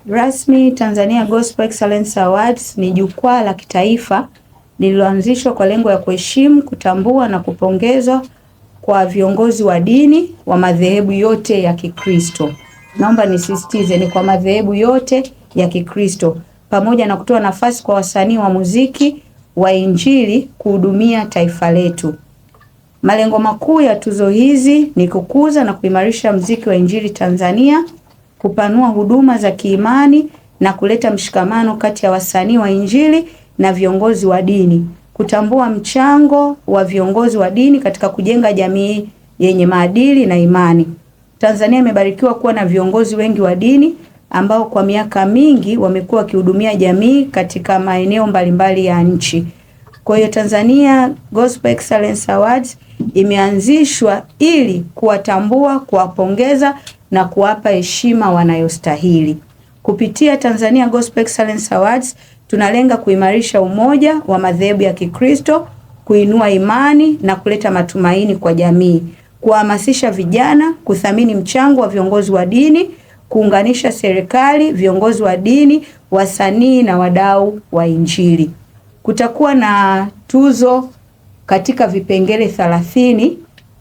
Rasmi Tanzania Gospel Excellence Awards ni jukwaa la kitaifa lililoanzishwa kwa lengo ya kuheshimu, kutambua na kupongezwa kwa viongozi wa dini wa madhehebu yote ya Kikristo. Naomba nisisitize, ni kwa madhehebu yote ya Kikristo, pamoja na kutoa nafasi kwa wasanii wa muziki wa Injili kuhudumia taifa letu. Malengo makuu ya tuzo hizi ni kukuza na kuimarisha muziki wa Injili Tanzania, kupanua huduma za kiimani na kuleta mshikamano kati ya wasanii wa Injili na viongozi wa dini, kutambua mchango wa viongozi wa dini katika kujenga jamii yenye maadili na imani. Tanzania imebarikiwa kuwa na viongozi wengi wa dini ambao kwa miaka mingi wamekuwa wakihudumia jamii katika maeneo mbalimbali ya nchi. Kwa hiyo Tanzania Gospel Excellence Awards imeanzishwa ili kuwatambua, kuwapongeza na kuwapa heshima wanayostahili. Kupitia Tanzania Gospel Excellence Awards tunalenga kuimarisha umoja wa madhehebu ya Kikristo, kuinua imani na kuleta matumaini kwa jamii, kuhamasisha vijana kuthamini mchango wa viongozi wa dini, kuunganisha serikali, viongozi wa dini, wasanii na wadau wa Injili. Kutakuwa na tuzo katika vipengele 30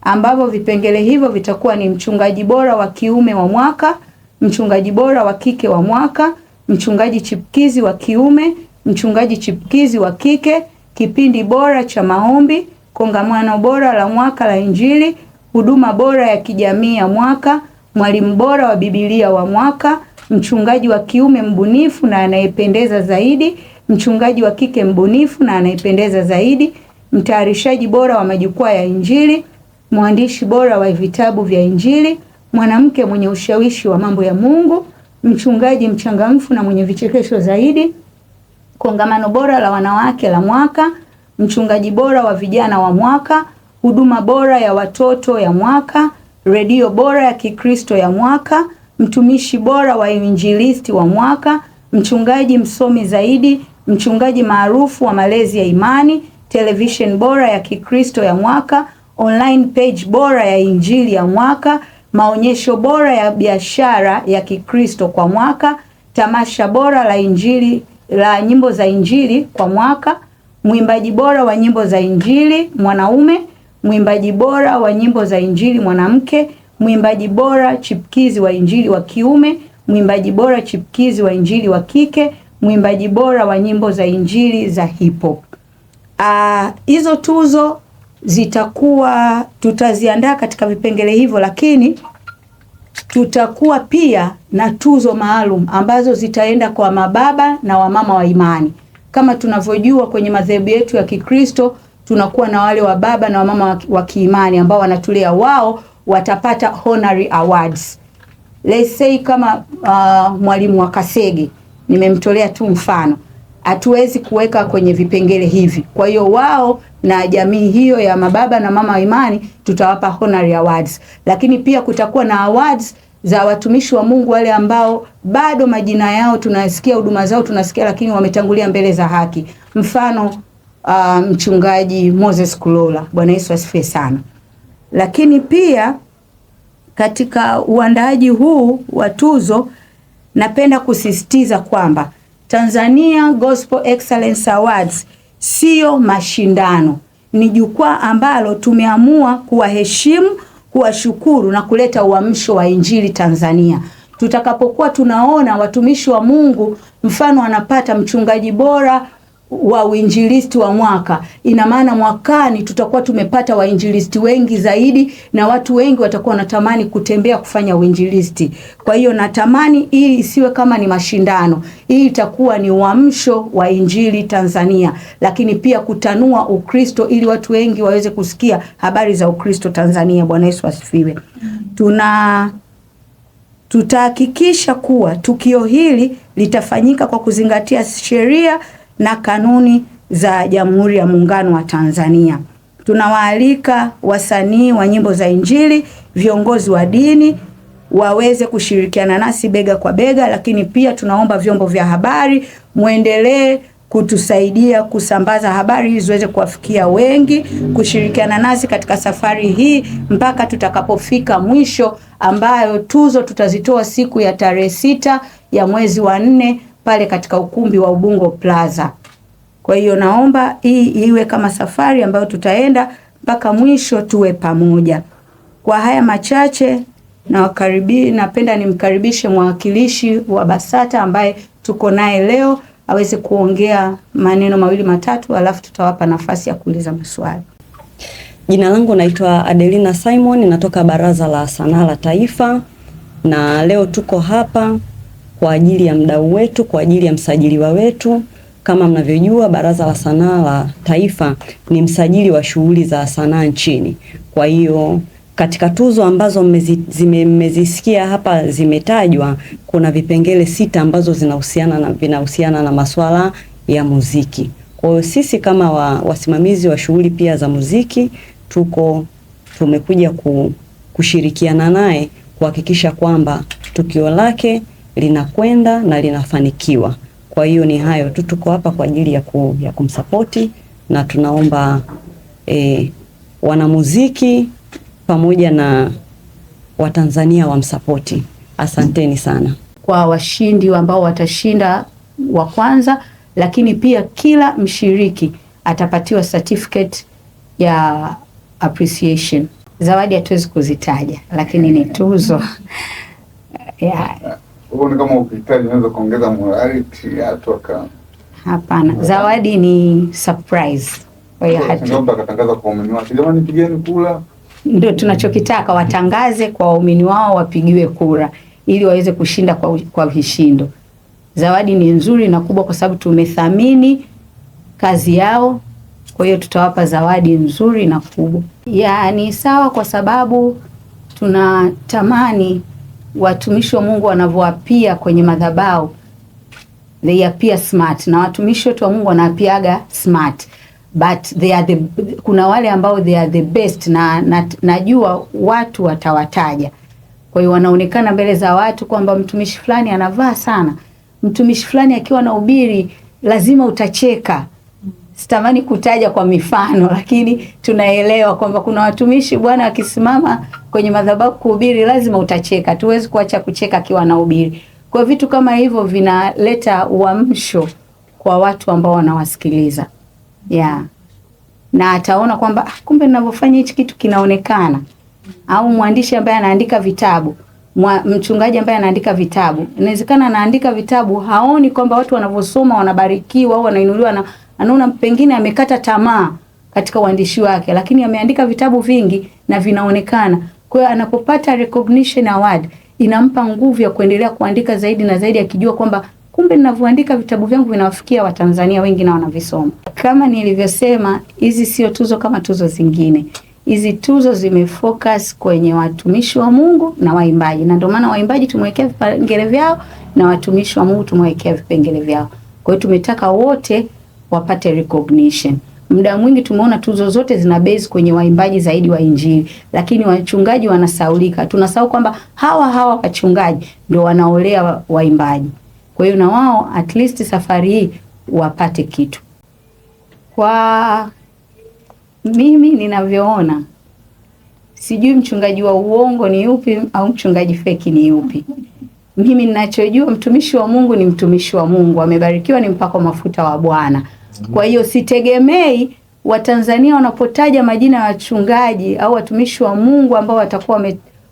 ambavyo vipengele hivyo vitakuwa ni mchungaji bora wa kiume wa mwaka, mchungaji bora wa kike wa mwaka, mchungaji chipkizi wa kiume, mchungaji chipkizi wa kike, kipindi bora cha maombi, kongamano bora la mwaka la Injili, huduma bora ya kijamii ya mwaka, mwalimu bora wa Biblia wa mwaka, mchungaji wa kiume mbunifu na anayependeza zaidi, mchungaji wa kike mbunifu na anayependeza zaidi, mtayarishaji bora wa majukwaa ya Injili, mwandishi bora wa vitabu vya Injili, mwanamke mwenye ushawishi wa mambo ya Mungu, mchungaji mchangamfu na mwenye vichekesho zaidi, kongamano bora la wanawake la mwaka, mchungaji bora wa vijana wa mwaka, huduma bora ya watoto ya mwaka, redio bora ya Kikristo ya mwaka, mtumishi bora wa injilisti wa mwaka, mchungaji msomi zaidi, mchungaji maarufu wa malezi ya imani, television bora ya Kikristo ya mwaka, online page bora ya Injili ya mwaka, maonyesho bora ya biashara ya Kikristo kwa mwaka, tamasha bora la Injili la nyimbo za Injili kwa mwaka, mwimbaji bora wa nyimbo za Injili mwanaume, mwimbaji bora wa nyimbo za Injili mwanamke, mwimbaji bora chipkizi wa Injili wa kiume, mwimbaji bora chipkizi wa Injili wa kike, mwimbaji bora wa nyimbo za Injili za hip hop. Hizo tuzo zitakuwa tutaziandaa katika vipengele hivyo, lakini tutakuwa pia na tuzo maalum ambazo zitaenda kwa mababa na wamama wa imani. Kama tunavyojua kwenye madhehebu yetu ya Kikristo tunakuwa na wale wa baba na wamama wa kiimani ambao wanatulea, wao watapata honorary awards. Let's say kama mwalimu wa Kasege, nimemtolea tu mfano, hatuwezi kuweka kwenye vipengele hivi. Kwa hiyo wao na jamii hiyo ya mababa na mama wa imani tutawapa honorary awards. Lakini pia kutakuwa na awards za watumishi wa Mungu, wale ambao bado majina yao tunasikia, huduma zao tunasikia, lakini wametangulia mbele za haki. Mfano mchungaji Moses Kulola, Bwana Yesu asifiwe sana. Lakini pia katika uandaaji huu wa tuzo napenda kusisitiza kwamba Tanzania Gospel Excellence Awards sio mashindano, ni jukwaa ambalo tumeamua kuwaheshimu, kuwashukuru na kuleta uamsho wa Injili Tanzania. Tutakapokuwa tunaona watumishi wa Mungu mfano wanapata mchungaji bora wa uinjilisti wa mwaka, ina maana mwakani tutakuwa tumepata wainjilisti wengi zaidi na watu wengi watakuwa wanatamani kutembea kufanya uinjilisti. Kwa hiyo natamani hii isiwe kama ni mashindano. Hii itakuwa ni uamsho wa Injili Tanzania, lakini pia kutanua Ukristo ili watu wengi waweze kusikia habari za Ukristo Tanzania. Bwana Yesu asifiwe. Tutahakikisha kuwa tukio hili litafanyika kwa kuzingatia sheria na kanuni za Jamhuri ya Muungano wa Tanzania. Tunawaalika wasanii wa nyimbo za Injili, viongozi wa dini waweze kushirikiana nasi bega kwa bega, lakini pia tunaomba vyombo vya habari muendelee kutusaidia kusambaza habari hizi ziweze kuwafikia wengi, kushirikiana nasi katika safari hii mpaka tutakapofika mwisho, ambayo tuzo tutazitoa siku ya tarehe 6 ya mwezi wa 4 pale katika ukumbi wa Ubungo Plaza. Kwa hiyo naomba hii iwe kama safari ambayo tutaenda mpaka mwisho tuwe pamoja. Kwa haya machache napenda nimkaribishe mwakilishi wa BASATA ambaye tuko naye leo aweze kuongea maneno mawili matatu, alafu tutawapa nafasi ya kuuliza maswali. Jina langu naitwa Adelina Simon, natoka Baraza la Sanaa la Taifa, na leo tuko hapa kwa ajili ya mdau wetu, kwa ajili ya msajiliwa wetu. Kama mnavyojua, Baraza la Sanaa la Taifa ni msajili wa shughuli za sanaa nchini. Kwa hiyo katika tuzo ambazo mmezisikia hapa zimetajwa, kuna vipengele 6 ambazo vinahusiana na masuala ya muziki. Kwa hiyo sisi kama wasimamizi wa shughuli pia za muziki tumekuja kushirikiana naye kuhakikisha kwamba tukio lake linakwenda na linafanikiwa. Kwa hiyo ni hayo tu, tuko hapa kwa ajili ya kumsapoti, na tunaomba wanamuziki pamoja na Watanzania wamsapoti. Asanteni sana. Kwa washindi ambao watashinda wa kwanza, lakini pia kila mshiriki atapatiwa certificate ya appreciation. Zawadi hatuwezi kuzitaja, lakini ni tuzo. Ni kama ukihitaji unaweza kuongeza morality atoka. Hapana, zawadi ni surprise. Kwa hiyo akatangaza kwa waumini wake, jamani pigeni kura. Ndio tunachokitaka, watangaze kwa waumini wao wapigiwe kura ili waweze kushinda kwa vishindo. Zawadi ni nzuri na kubwa kwa sababu tumethamini kazi yao. Kwa hiyo tutawapa zawadi nzuri na kubwa. Ni sawa, kwa sababu tunatamani watumishi wa Mungu wanavyoapia kwenye madhabahu, they appear smart, na watumishi wetu wa Mungu wanaapiaga smart, but kuna wale ambao they are the best, na najua watu watawataja. Kwa hiyo wanaonekana mbele za watu kwamba mtumishi fulani anavaa sana, mtumishi fulani akiwa na ubiri lazima utacheka. Sitamani kutaja kwa mifano, lakini tunaelewa kwamba kuna watumishi Bwana akisimama kwenye madhabahu kuhubiri lazima utacheka. Tuwezi kuacha kucheka akiwa na ubiri. Kwa vitu kama hivyo vinaleta uamsho kwa watu ambao wanawasikiliza. Na ataona kwamba kumbe ninavyofanya hichi kitu kinaonekana. Au mwandishi ambaye anaandika vitabu, mchungaji ambaye anaandika vitabu, inawezekana anaandika vitabu haoni kwamba watu wanavyosoma wanabarikiwa au wanainuliwa, na anaona pengine amekata tamaa katika uandishi wake, lakini ameandika vitabu vingi na vinaonekana. Kwa hiyo anapopata recognition award inampa nguvu ya kuendelea kuandika zaidi na zaidi, akijua kwamba kumbe ninavyoandika vitabu vyangu vinawafikia Watanzania wengi na wanavisoma. Kama nilivyosema, hizi sio tuzo kama tuzo zingine. Hizi tuzo zimefocus kwenye watumishi wa Mungu na waimbaji, na ndio maana waimbaji tumewekea vipengele vyao na watumishi wa Mungu tumewekea vipengele vyao. Kwa hiyo tumetaka wote wapate recognition. Muda mwingi tumeona tuzo zote zina base kwenye waimbaji zaidi wa Injili, lakini wachungaji wanasaulika. Tunasahau kwamba hawa wachungaji ndio wanaolea waimbaji. Kwa hiyo na wao at least safari hii wapate kitu. Kwa mimi ninavyoona, sijui mchungaji wa uongo ni yupi au mchungaji feki ni yupi. Mimi ninachojua, mtumishi wa Mungu ni mtumishi wa Mungu, amebarikiwa, ni mpako mafuta wa Bwana. Kwa hiyo sitegemei Watanzania wanapotaja majina ya wachungaji au watumishi wa Mungu ambao watakuwa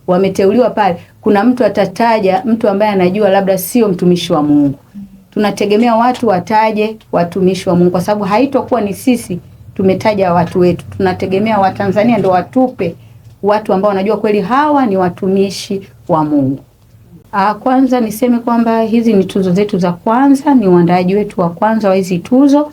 wameteuliwa pale, kuna mtu atataja mtu ambaye anajua labda sio mtumishi wa Mungu. Tunategemea watu wataje watumishi wa Mungu, kwa sababu haitokuwa ni sisi tumetaja watu wetu. Tunategemea Watanzania ndio watupe watu ambao wanajua kweli hawa ni watumishi wa Mungu. Kwanza niseme kwamba hizi ni tuzo zetu za kwanza, ni uandaaji wetu wa kwanza wa hizi tuzo.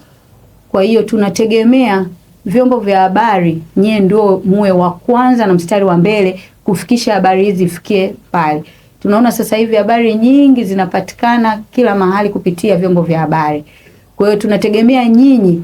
Kwa hiyo tunategemea vyombo vya habari nyie ndio muwe wa kwanza na mstari wa mbele kufikisha habari hizi zifikie pale. Tunaona sasa hivi habari nyingi zinapatikana kila mahali kupitia vyombo vya habari. Kwa hiyo tunategemea nyinyi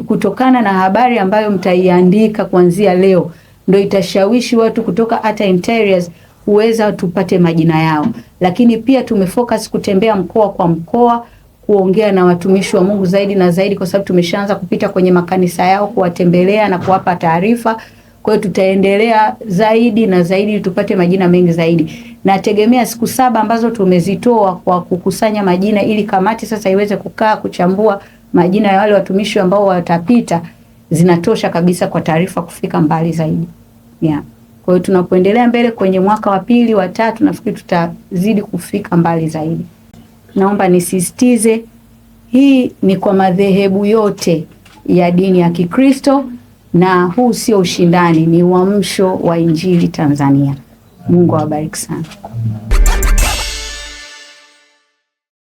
kutokana na habari ambayo mtaiandika kuanzia leo ndio itashawishi watu kutoka hata interiors uweza tupate majina yao. Lakini pia tumefocus kutembea mkoa kwa mkoa, kuongea na watumishi wa Mungu zaidi na zaidi, kwa sababu tumeshaanza kupita kwenye makanisa yao kuwatembelea na kuwapa taarifa. Kwa Kwa hiyo tutaendelea zaidi na zaidi tupate majina mengi zaidi. Nategemea siku 7 ambazo tumezitoa kwa kukusanya majina ili kamati sasa iweze kukaa kuchambua majina ya wale watumishi ambao watapita, zinatosha kabisa kwa taarifa kufika mbali zaidi. Yeah. Kwa hiyo tunapoendelea mbele kwenye mwaka wa 2, wa 3 nafikiri tutazidi kufika mbali zaidi. Naomba nisisitize, hii ni kwa madhehebu yote ya dini ya Kikristo, na huu sio ushindani, ni uamsho wa Injili Tanzania. Mungu awabariki sana.